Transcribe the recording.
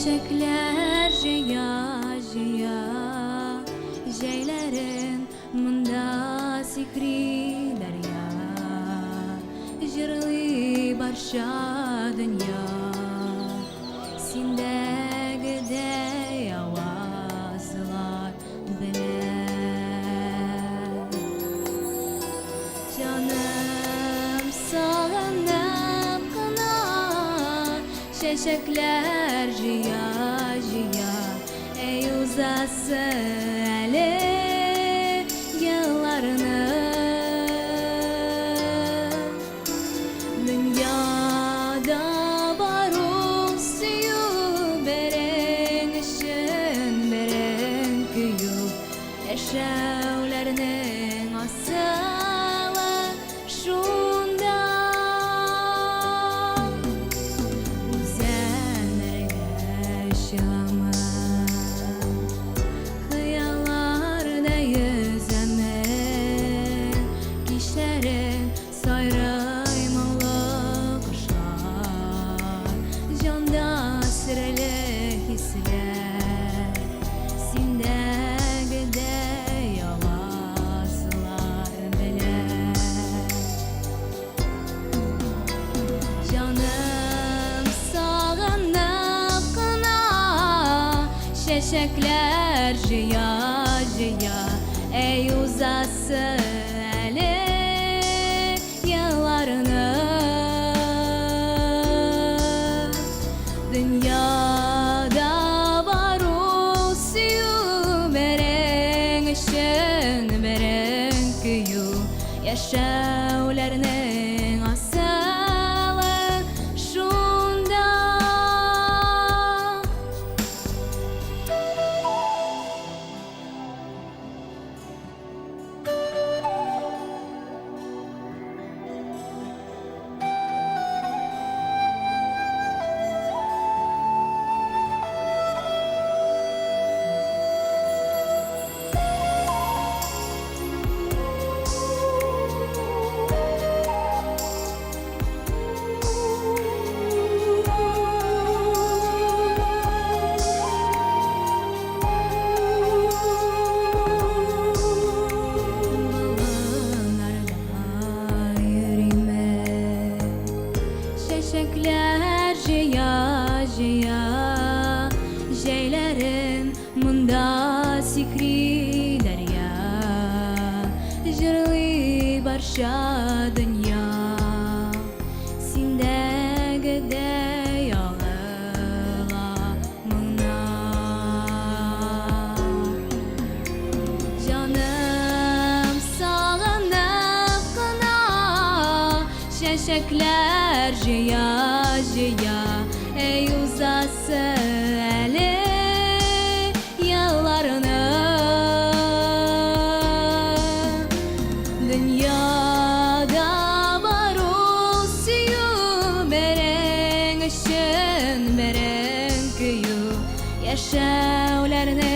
Çiçekler jaya jaya, jeylerin mında sihri derya, jırlı barşa dünya, sindegide avazlar bile. Canım sağınıp kına, çiçekler jaya jaya, ey uzası eli yıllarını. Dünyada barul suyu beren ışın beren küyü, yaşavlarının asılı şunda. Çiçekler jaya jaya, ey uzası eli yıllarını. Dünyada barul suyu beren ışın beren küyü, yaşavlarının asılı şunda. Çiçekler jaya jaya, jeylerin mında sihri derya, jırlı barşa dünya, sindegide yağıla mına. Canım sağınıp kına, çiçekler jaya jaya, ey uzası eli yıllarını. Dünyada barul suyu beren ışın beren küyü, yaşavlarını.